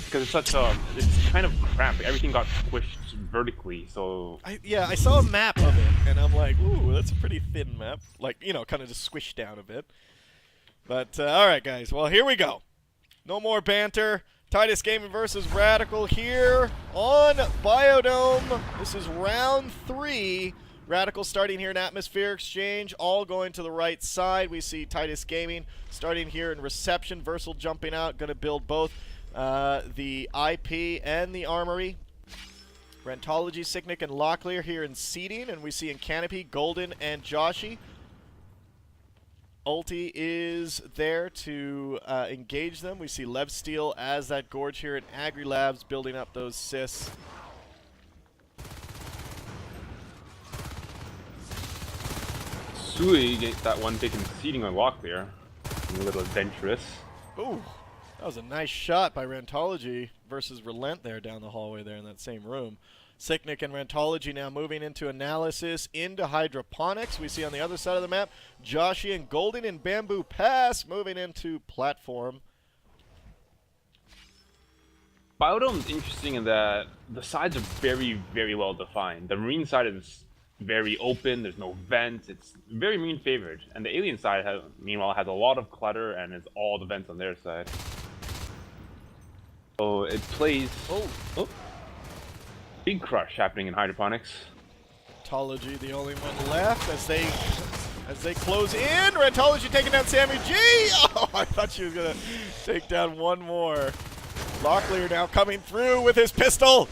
because it's such a, it's kind of cramped. Everything got squished vertically, so. Yeah, I saw a map of it, and I'm like, ooh, that's a pretty thin map. Like, you know, kind of just squished down a bit. But, all right, guys. Well, here we go. No more banter. Titus Gaming versus RadicaL here on Biodome. This is round 3. RadicaL starting here in Atmosphere Exchange, all going to the right side. We see Titus Gaming starting here in Reception. Versal jumping out, going to build both the IP and the Armory. Rentology, Sicknick, and Locklear here in Seeding, and we see in Canopy, Golden, and Joshi. Ulti is there to engage them. We see Lev Steel as that Gorge here in Agri Labs, building up those Sys. Sui gets that one taken Seeding on Locklear. A little adventurous. Ooh, that was a nice shot by Rentology versus Relent there down the hallway there in that same room. Sicknick and Rentology now moving into Analysis, into Hydroponics. We see on the other side of the map, Joshi and Golden in Bamboo Pass moving into Platform. Biodome's interesting in that the sides are very, very well defined. The Marine side is very open, there's no vents, it's very Marine favored. And the Alien side, meanwhile, has a lot of clutter and it's all the vents on their side. So it plays... Oh. Big crush happening in Hydroponics. Rentology, the only one left as they close in. Rentology taking down Sammy G. Oh, I thought she was gonna take down one more. Locklear now coming through with his pistol.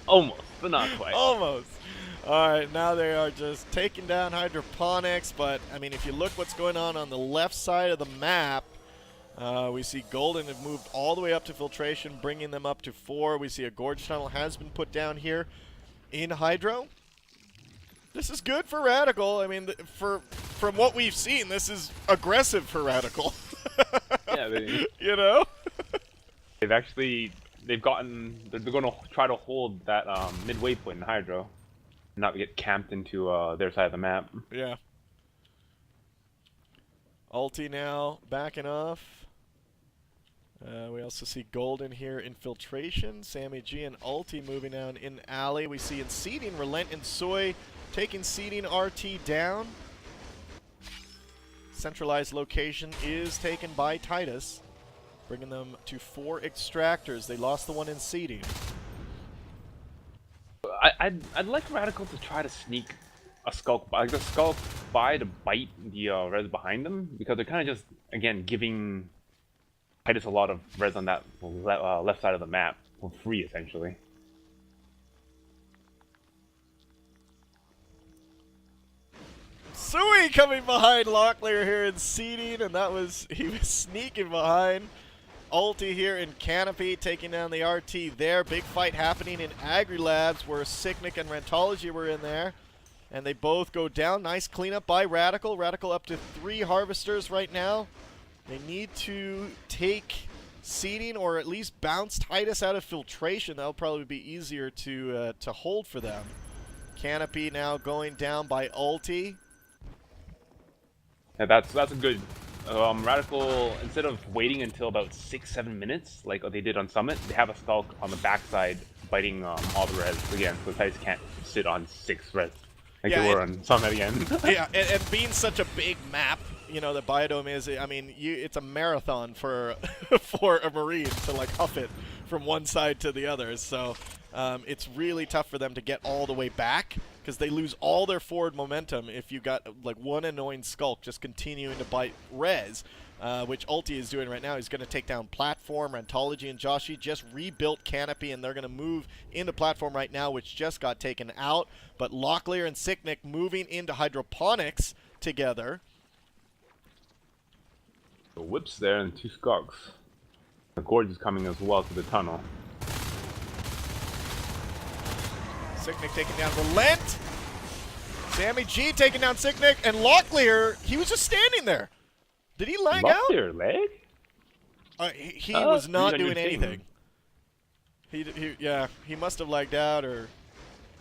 Almost, but not quite. Almost. All right, now they are just taking down Hydroponics. But I mean, if you look what's going on the left side of the map. We see Golden have moved all the way up to Filtration, bringing them up to 4. We see a Gorge Tunnel has been put down here in Hydro. This is good for RadicaL. I mean, from what we've seen, this is aggressive for RadicaL. Yeah, you know? they're going to try to hold that midway point in Hydro, not get camped into their side of the map. Yeah. Ulti now backing off. We also see Golden here in Filtration. Sammy G and Ulti moving down in Alley. We see in Seeding, Relent and Soy taking Seeding RT down. Centralized location is taken by Titus, bringing them to 4 extractors. They lost the one in Seeding. I'd like RadicaL to try to sneak a Skulk by, like the Skulk by to bite the res behind them, because they're kind of just, again, giving Titus a lot of res on that left side of the map for free, essentially. Sui coming behind Locklear here in Seeding, and he was sneaking behind. Ulti here in Canopy, taking down the RT there. Big fight happening in Agri Labs, where Sicknick and Rentology were in there. And they both go down. Nice cleanup by RadicaL. RadicaL up to 3 Harvesters right now. They need to take Seeding or at least bounce Titus out of Filtration. That'll probably be easier to hold for them. Canopy now going down by Ulti. Yeah, that's a good... RadicaL, instead of waiting until about 6-7 minutes, like they did on Summit, they have a Skulk on the backside biting all the res again, so Titus can't sit on 6 res. Like they were on Summit again. Yeah, and being such a big map, you know, that Biodome is, I mean, it's a marathon for for a Marine to, like, huff it from one side to the other. So it's really tough for them to get all the way back, because they lose all their forward momentum if you got, like, one annoying Skulk just continuing to bite res. Which Ulti is doing right now. He's going to take down Platform. Rentology and Joshi just rebuilt Canopy, and they're going to move into Platform right now, which just got taken out. But Locklear and Sicknick moving into Hydroponics together. The Whip's there and 2 Skulks. The Gorge is coming as well to the tunnel. Sicknick taking down Relent. Sammy G taking down Sicknick, and Locklear, he was just standing there. Did he lag out? Locklear leg? He was not doing anything. He must have lagged out or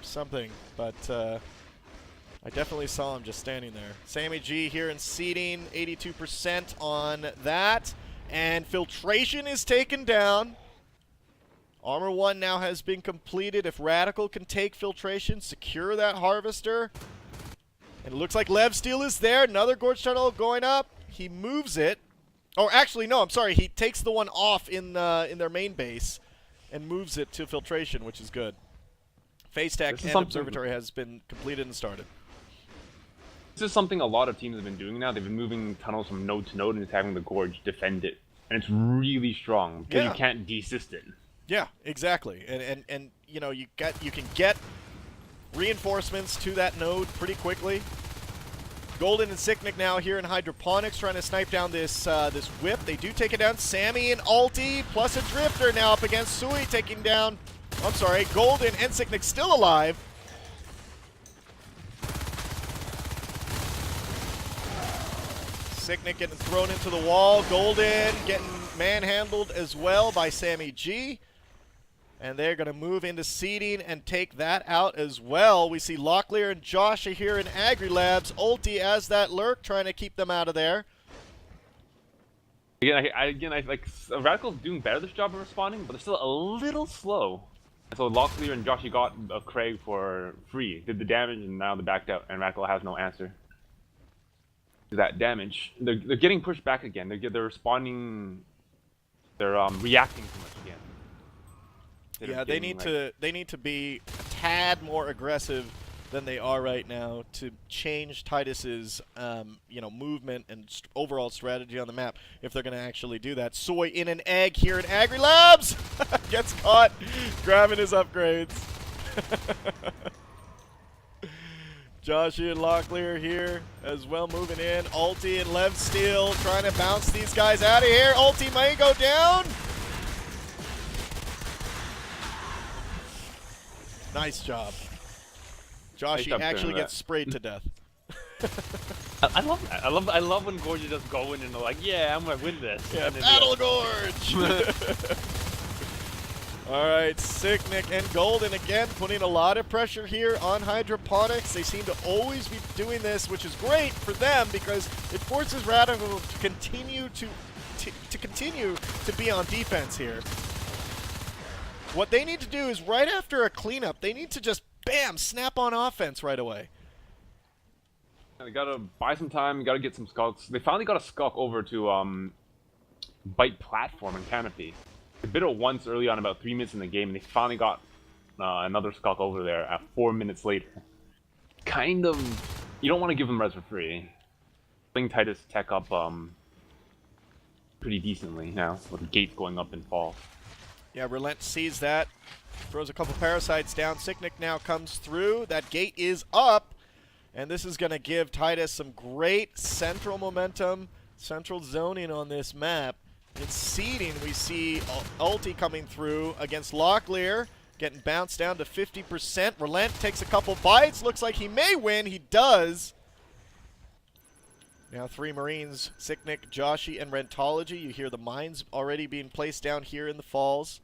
something, but I definitely saw him just standing there. Sammy G here in Seeding, 82% on that. And Filtration is taken down. Armor 1 now has been completed. If RadicaL can take Filtration, secure that Harvester. And it looks like Lev Steel is there. Another Gorge Tunnel going up. He moves it. Oh, actually, no, I'm sorry. He takes the one off in their main base and moves it to Filtration, which is good. Phase Tech and Observatory has been completed and started. This is something a lot of teams have been doing now. They've been moving tunnels from node to node and just having the Gorge defend it. And it's really strong because you can't desist it. Yeah, exactly. And you know, you can get reinforcements to that node pretty quickly. Golden and Sicknick now here in Hydroponics trying to snipe down this this whip. They do take it down. Sammy and Ulti plus a Drifter now up against Sui taking down. I'm sorry, Golden and Sicknick still alive. Sicknick getting thrown into the wall. Golden getting manhandled as well by Sammy G. And they're going to move into seeding and take that out as well. We see Locklear and Josh are here in Agri-Labs. Ulti as that lurk, trying to keep them out of there. Again, I like RadicaL's doing better this job of responding, but they're still a little slow. And so Locklear and Joshy got a Craig for free, did the damage, and now they backed out, and RadicaL has no answer to that damage. They're getting pushed back again. They're responding. They're reacting too much again. Yeah, they need to be a tad more aggressive than they are right now to change Titus's you know, movement and overall strategy on the map if they're going to actually do that. Soy in an egg here in Agri-Labs gets caught grabbing his upgrades. Joshy and Locklear here as well moving in. Ulti and Lev Steel trying to bounce these guys out of here. Ulti may go down. Nice job. Joshy actually gets sprayed to death. I love that. I love when Gorge just go in and they're like, yeah, I'm gonna win this. Yeah, Battle Gorge! Alright, Sicknick and Golden again putting a lot of pressure here on Hydroponics. They seem to always be doing this, which is great for them because it forces RadicaL to continue to be on defense here. What they need to do is right after a cleanup, they need to just, bam, snap on offense right away. They gotta buy some time, gotta get some skulks. They finally got a skulk over to Bite Platform and Canopy. They bit it once early on, about 3 minutes in the game, and they finally got another skulk over there at 4 minutes later. Kind of, you don't want to give them res for free. I think Titus tech up pretty decently now, with gates going up in fall. Yeah, Relent sees that, throws a couple parasites down. Sicknick now comes through. That gate is up, and this is going to give Titus some great central momentum, central zoning on this map. In seeding, we see Ulti coming through against Locklear, getting bounced down to 50%. Relent takes a couple bites. Looks like he may win. He does. Now 3 Marines, Sicknick, Joshy, and Rentology. You hear the mines already being placed down here in the falls.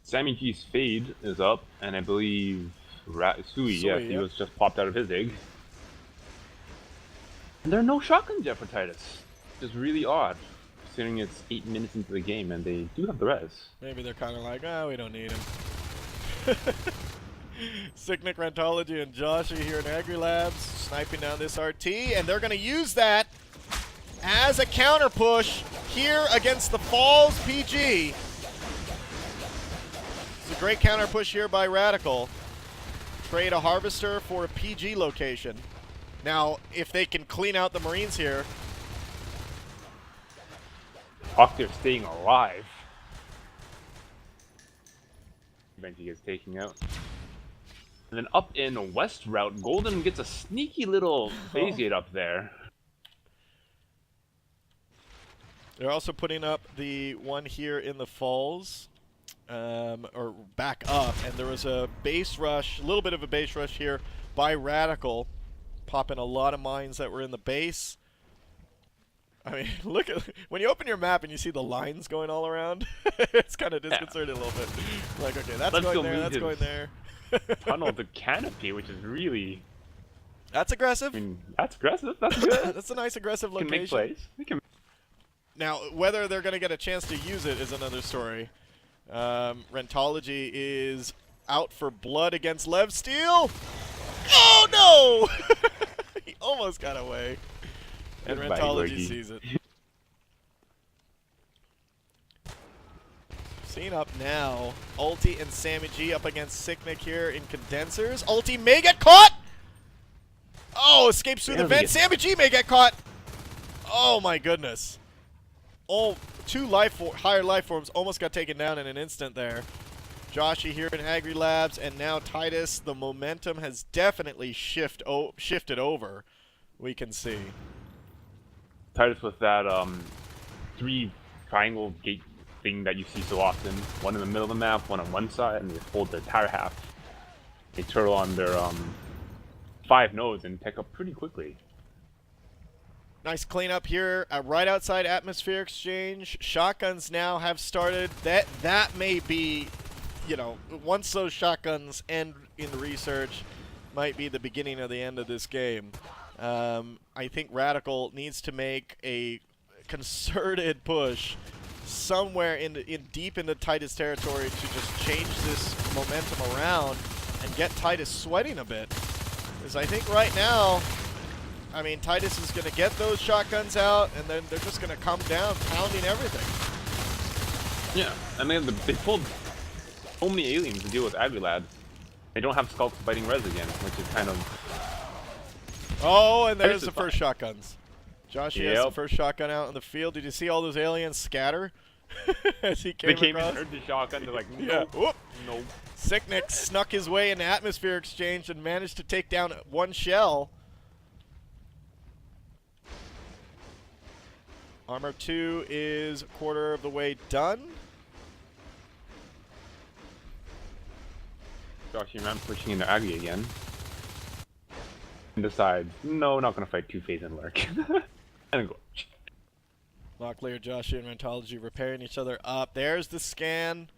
Sammy G's Fade is up, and I believe Sui, yeah, he was just popped out of his egg. And there are no shotguns yet for Titus. It's really odd, considering it's 8 minutes into the game and they do have the res. Maybe they're kind of like, oh, we don't need him. Sicknick, Rentology, and Joshy here in Agri-Labs, sniping down this RT, and they're going to use that as a counter push here against the Falls PG. It's a great counter push here by RadicaL. Trade a Harvester for a PG location. Now, if they can clean out the Marines here. Octave staying alive. Eventually gets taken out. And then up in West Route, Golden gets a sneaky little phase gate up there. They're also putting up the one here in the Falls. Or back up. And there was a base rush, a little bit of a base rush here by RadicaL. Popping a lot of mines that were in the base. I mean, look at when you open your map and you see the lines going all around. It's kind of disconcerting a little bit. Like, okay, that's going there, that's going there. Tunnel to Canopy, which is really That's aggressive. I mean, that's aggressive. That's good. That's a nice aggressive Can location. make plays. They can. Now, whether they're going to get a chance to use it is another story. Rentology is out for blood against Lev Steel. Oh, no! He almost got away. And Goodbye, Rentology Gorgie. sees it. Scene up now. Ulti and Sammy G up against Sicknick here in condensers. Ulti may get caught! Oh, escapes through the Barely vent. gets- Sammy G may get caught! Oh my goodness. Oh, two higher life forms almost got taken down in an instant there. Joshy here in Agri Labs, and now Titus. The momentum has definitely shifted over, we can see. Titus with that 3 triangle gate thing that you see so often. One in the middle of the map, one on one side, and they hold the entire half. They turtle on their 5 nodes and tech up pretty quickly. Nice cleanup here, right outside Atmosphere Exchange. Shotguns now have started. That may be, you know, once those shotguns end in the research, might be the beginning of the end of this game. I think RadicaL needs to make a concerted push somewhere deep into Titus territory to just change this momentum around and get Titus sweating a bit. Because I think right now, I mean, Titus is going to get those shotguns out, and then they're just going to come down, pounding everything. Yeah, I mean, they pulled so many aliens to deal with Agri-Lad. They don't have Skulks fighting Res again, which is kind of... Oh, and there's Titus the is first fine. shotguns. Joshy has the Yep. first shotgun out in the field. Did you see all those aliens scatter as he They came came across? and heard the shotgun, they're like, Yeah. nope, Whoop. nope. Sicknick snuck his way into Atmosphere Exchange and managed to take down one shell. Armor 2 is a quarter of the way done. Josh ran pushing into Aggie again. And decides, no, not gonna fight Two-Phase and Lurk. And go. Locklear, Joshy, and Rentology repairing each other up. There's the scan.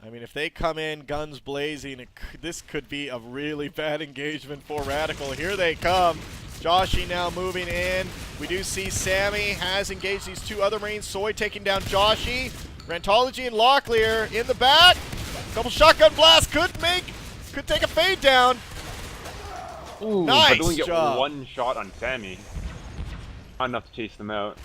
I mean, if they come in guns blazing, this could be a really bad engagement for RadicaL. Here they come. Joshy now moving in. We do see Sammy has engaged these 2 other Marines. Soy taking down Joshy. Rentology and Locklear in the back. Couple shotgun blasts could take a fade down. Ooh, Nice but only get job. 1 shot on Sammy. Not enough to chase them out.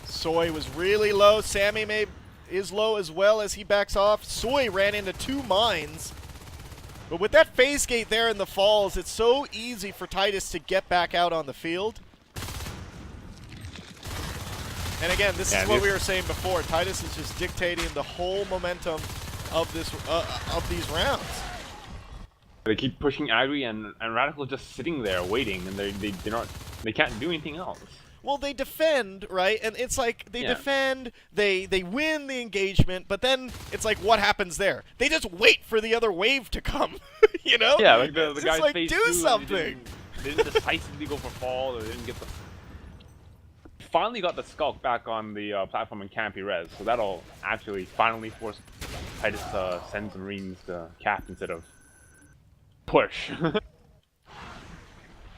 Soy was really low. Sammy is low as well as he backs off. Soy ran into 2 mines. But with that phase gate there in the falls, it's so easy for Titus to get back out on the field. And again, this is what we were saying before. Titus is just dictating the whole momentum of these rounds. They keep pushing Agri and RadicaL just sitting there waiting, and they can't do anything else. Well, they defend, right? And it's like they defend, they win the engagement, but then it's like, what happens there? They just wait for the other wave to come, you know? Yeah, like the It's guys like, phase do 2, something. They didn't decisively go for fall, or they didn't get the... Finally got the Skulk back on the platform in Campy Res, so that'll actually finally force Titus to send some Marines to cap instead of push.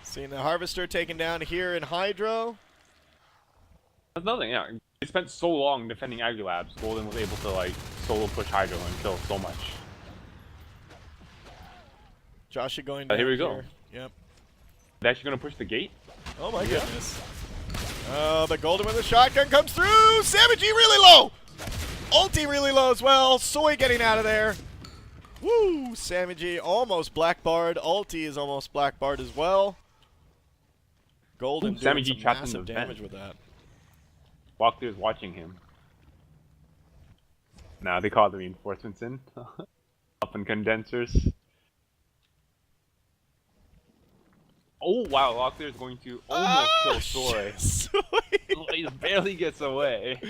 Seeing the Harvester taken down here in Hydro. That's nothing, yeah. They spent so long defending Agri Labs, Golden was able to like solo push Hydro and kill so much. Joshy going down Here we go. here. Yep. They're actually gonna push the gate? Oh my goodness. Oh, but Golden with a shotgun comes through. Sammy G really low. Ulti really low as well. Soy getting out of there. Woo! Sammy G almost blackbarred. Ulti is almost blackbarred as well. Golden Sammy doing G some trapped in massive the damage vent. with that. Walkthrough's watching him. Nah, they call the reinforcements in. Up in condensers. Oh wow, Locklear's going to almost kill Soy. Soy. He barely gets away.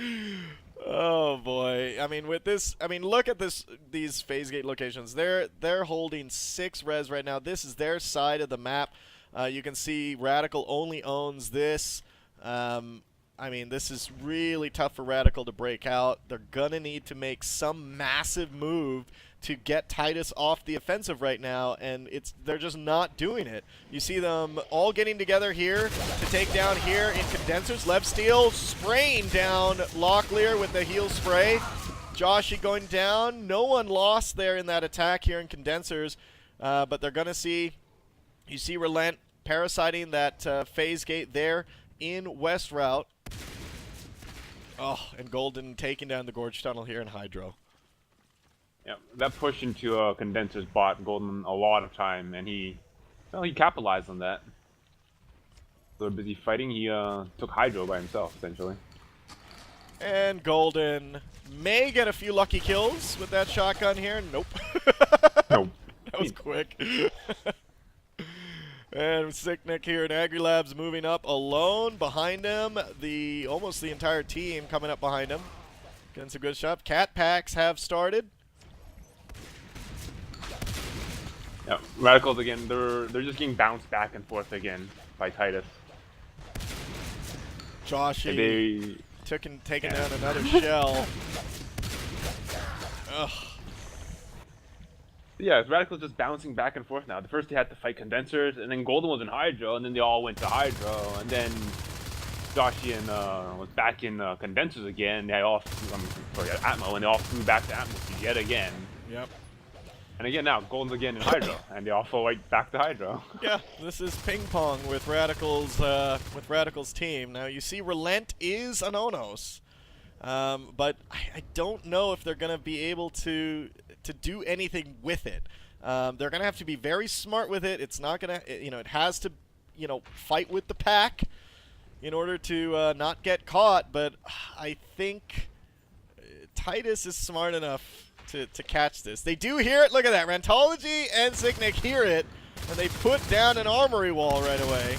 Oh boy! I mean, with this, I mean, look at these phase gate locations. They're holding 6 res right now. This is their side of the map. You can see RadicaL only owns this. I I mean, this is really tough for RadicaL to break out. They're going to need to make some massive move to get Titus off the offensive right now, and they're just not doing it. You see them all getting together here to take down here in condensers. Lev Steel spraying down Locklear with the heal spray. Joshy going down. No one lost there in that attack here in condensers, but they're going to see, you see Relent parasiting that phase gate there in West Route. Oh, and Golden taking down the Gorge Tunnel here in Hydro. Yeah, that push into condensers bought Golden a lot of time, and he capitalized on that. So they're busy fighting. He took Hydro by himself, essentially. And Golden may get a few lucky kills with that shotgun here. Nope. Nope. That was quick. And Sicknick here in AgriLabs moving up alone. Behind him, almost the entire team coming up behind him. Getting some good shots. Cat packs have started. Yeah, RadicaLs again. They're just getting bounced back and forth again by Titus. Joshy taking down another shell. Ugh. Yeah, RadicaL's just bouncing back and forth now. The first they had to fight condensers, and then Golden was in Hydro, and then they all went to Hydro, and then Joshy and was back in condensers again. They all Atmo, and they all flew back to Atmosphere yet again. Yep. And again now, Golden's again in Hydro, and they all flew right back to Hydro. Yeah, this is ping pong with RadicaL's team. Now you see Relent is an Onos, but I don't know if they're going to be able to do anything with it. They're going to have to be very smart with it. It's not going to, it has to, fight with the pack in order to not get caught. But I think Titus is smart enough to catch this. They do hear it. Look at that. Rantology and Sicknick hear it, and they put down an armory wall right away.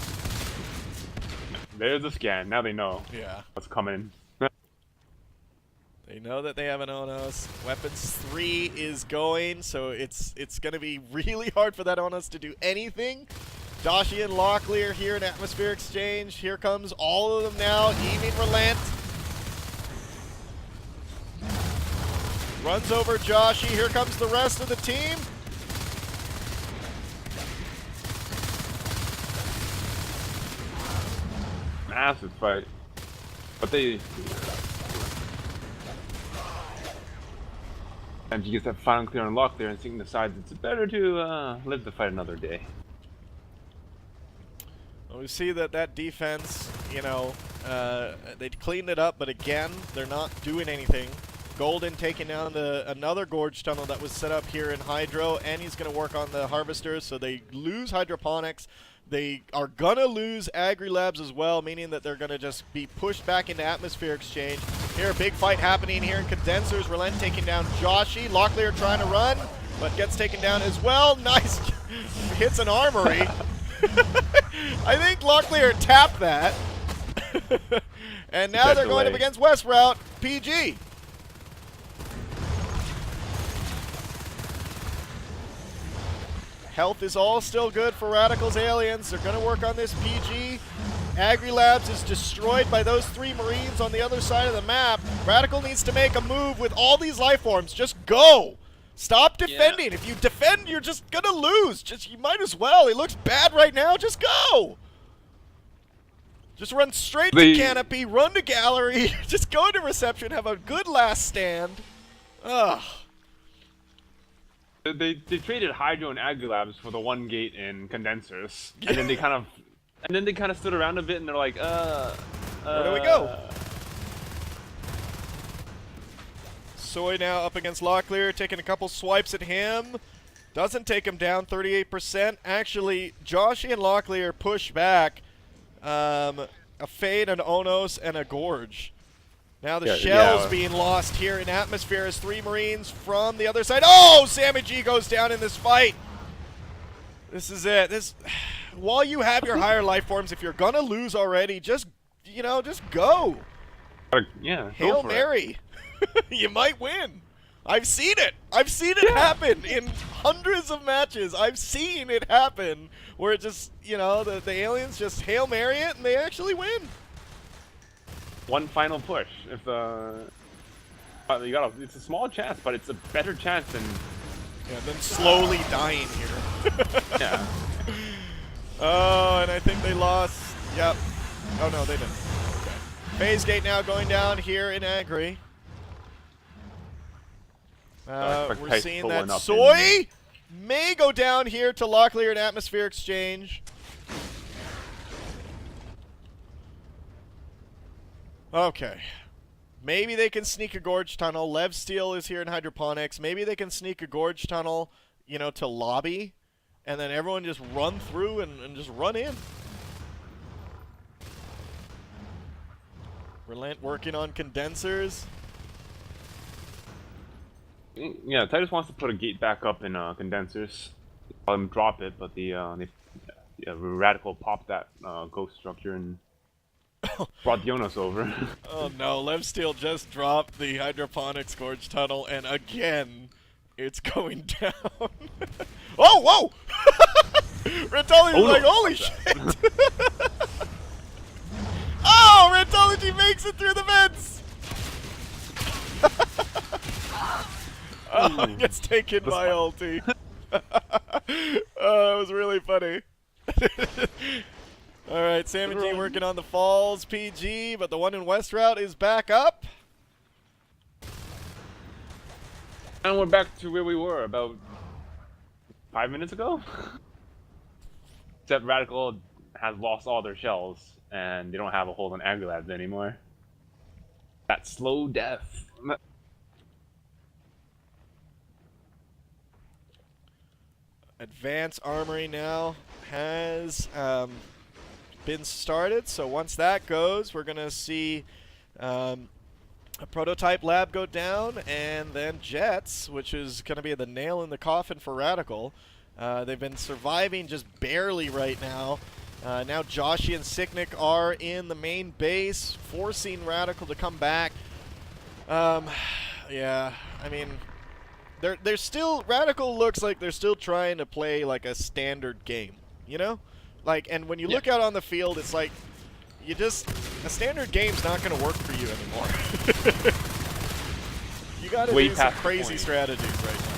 There's the scan. Now they know what's coming. They know that they have an Onos. Weapons 3 is going, so it's going to be really hard for that Onos to do anything. Joshy and Locklear here in Atmosphere Exchange. Here comes all of them now. Evening Relent. Runs over Joshy. Here comes the rest of the team. Massive fight. But they... And he gets that final clear and lock there, and Singh decides it's better to live the fight another day. Well, we see that defense, they cleaned it up, but again, they're not doing anything. Golden taking down another Gorge Tunnel that was set up here in Hydro, and he's going to work on the Harvesters, so they lose Hydroponics. They are going to lose AgriLabs as well, meaning that they're going to just be pushed back into Atmosphere Exchange. Here, a big fight happening here in Condensers. Relent taking down Joshy. Locklear trying to run, but gets taken down as well. Nice. Hits an armory. I think Locklear tapped that. And now they're going up against West Route PG. Health is all still good for RadicaL's Aliens. They're going to work on this PG. AgriLabs is destroyed by those 3 Marines on the other side of the map. RadicaL needs to make a move with all these life forms. Just go. Stop defending. Yeah. If you defend, you're just going to lose. You might as well. He looks bad right now. Just go. Just run straight to Canopy, run to Gallery, just go to Reception, have a good last stand. Ugh. They traded Hydro and AgriLabs for the 1 gate in Condensers, and then they kind of stood around a bit, and they're like, where do we go? Soy now up against Locklear, taking a couple swipes at him. Doesn't take him down, 38%. Actually, Joshy and Locklear push back a Fade, an Onos, and a Gorge. Now the shell's being lost here in Atmosphere as 3 Marines from the other side. Oh, Sammy G goes down in this fight. This is it. While you have your higher life forms, if you're gonna lose already, just go. Yeah. Hail Mary. You might win. I've seen it. I've seen it happen in hundreds of matches. I've seen it happen where it just, the aliens just Hail Mary it and they actually win. one final push. If you got it's a small chance, but it's a better chance than Yeah, them slowly dying here. yeah. Oh, and I think they lost. Yep. Oh no, they didn't. Okay. Phase gate now going down here in Agri. We're seeing that Soy may go down here to Locklear and Atmosphere Exchange. Okay. Maybe they can sneak a Gorge Tunnel. Lev Steel is here in Hydroponics. Maybe they can sneak a Gorge Tunnel, you know, to Lobby. And then everyone just run through and just run in. Relent working on condensers. Yeah, Titus wants to put a gate back up in condensers. Let him drop it, but the RadicaL popped that ghost structure and brought Jonas over. Oh no, Lev Steel just dropped the Hydroponics Gorge Tunnel, and again, it's going down. Oh, whoa! Rentology was like, holy shit! Oh, Rentology makes it through the vents! Oh, gets taken by ulti. Oh, that was really funny. Alright, Sam and G working on the Falls PG, but the one in West Route is back up. And we're back to where we were about 5 minutes ago. Except RadicaL has lost all their shells, and they don't have a hold on AgriLabs anymore. That slow death. Advanced Armory now has been started, so once that goes, we're going to see a prototype lab go down, and then Jets, which is going to be the nail in the coffin for RadicaL. They've been surviving just barely right now. Now Joshi and Sicknick are in the main base, forcing RadicaL to come back. Yeah, I mean, they're still, RadicaL looks like they're still trying to play like a standard game, you know? Like, and when you look out on the field, it's like, a standard game's not going to work for you anymore. You got to do some crazy strategies right now.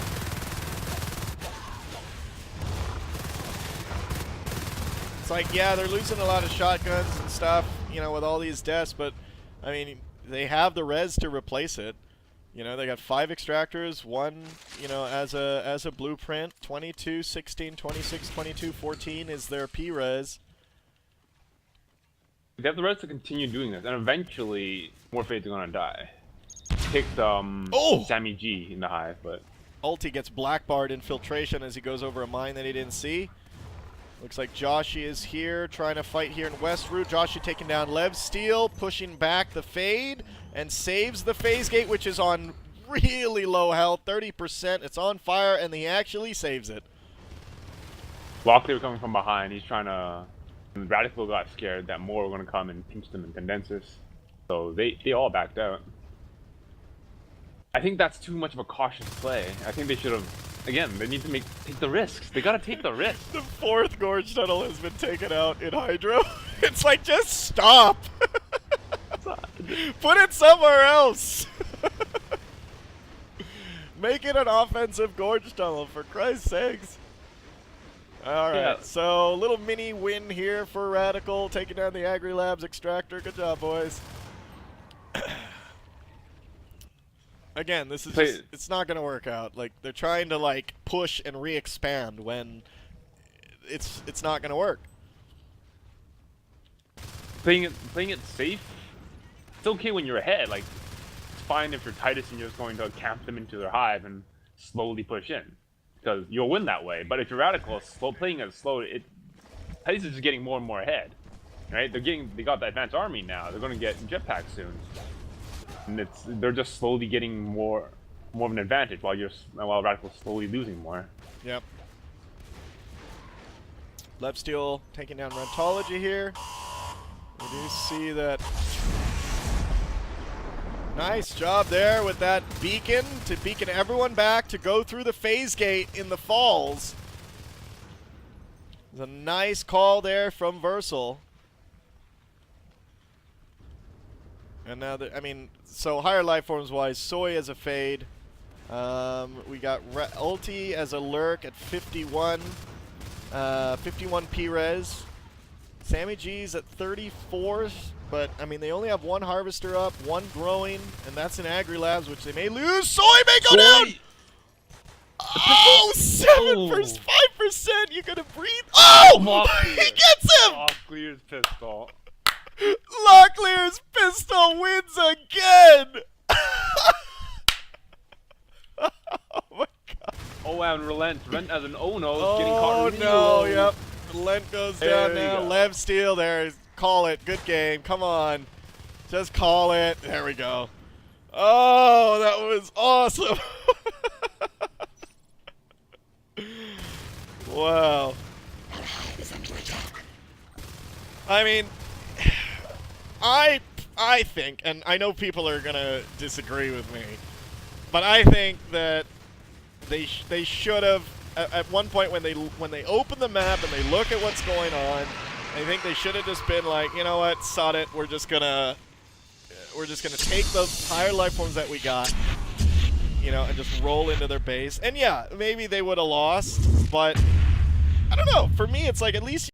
It's like, yeah, they're losing a lot of shotguns and stuff, you know, with all these deaths, but, I mean, they have the res to replace it. You know, they got 5 extractors, 1, you know, as a blueprint, 22, 16, 26, 22, 14 is their P-res. They have the res to continue doing this, and eventually, Morphade's gonna die. Picked Sammy G in the hive, but Ulti gets blackbarred infiltration as he goes over a mine that he didn't see. Looks like Joshi is here, trying to fight here in West Route. Joshi taking down Lev Steel, pushing back the Fade, and saves the phase gate, which is on really low health, 30%. It's on fire, and he actually saves it. Locklear coming from behind, he's trying to... RadicaL got scared that more were going to come and pinch them in condensers. So they all backed out. I think that's too much of a cautious play. I think they should have... Again, they need to take the risks. They gotta take the risks. The 4th Gorge Tunnel has been taken out in Hydro. It's like, just stop! Put it somewhere else! Make it an offensive Gorge Tunnel, for Christ's sakes. Alright, yeah. So little mini win here for RadicaL, taking down the AgriLabs Extractor. Good job, boys. Again, this is just, it's not going to work out. Like, they're trying to, like, push and re-expand when it's not going to work. Playing it safe, it's okay when you're ahead. Like, it's fine if you're Titus and you're just going to camp them into their hive and slowly push in, because you'll win that way. But if you're RadicaL, playing it slow, Titus is just getting more and more ahead, right? They got the advanced army now. They're going to get jetpacks soon. And they're just slowly getting more of an advantage while RadicaL's slowly losing more. Yep. Lev Steel taking down Rentology here. We do see that. Nice job there with that beacon to beacon everyone back to go through the phase gate in the falls. There's a nice call there from Versal. And now, I mean, so higher life forms wise, Soy as a fade. We got Ulti as a lurk at 51. 51 P-res. Sammy G's at 34, but, I mean, they only have one Harvester up, one growing, and that's in Agri-Labs, which they may lose. Soy may go down! Oh, 5%! You gonna breathe? Oh! He gets him! Locklear's pistol. Locklear's pistol wins again! Oh my god. Oh, and Relent as an oh-no, getting caught Oh really no, low. yep. Lent goes There down you now. go. Lev steal there. Call it. Good game. Come on. Just call it. There we go. Oh, that was awesome. Wow. I mean, I think, and I know people are gonna disagree with me, but I think that they should have at one point when they open the map and they look at what's going on, I think they should have just been like, you know what, sod it, we're just gonna take the higher life forms that we got, you know, and just roll into their base. And yeah, maybe they would have lost, but I don't know. For me, it's like at least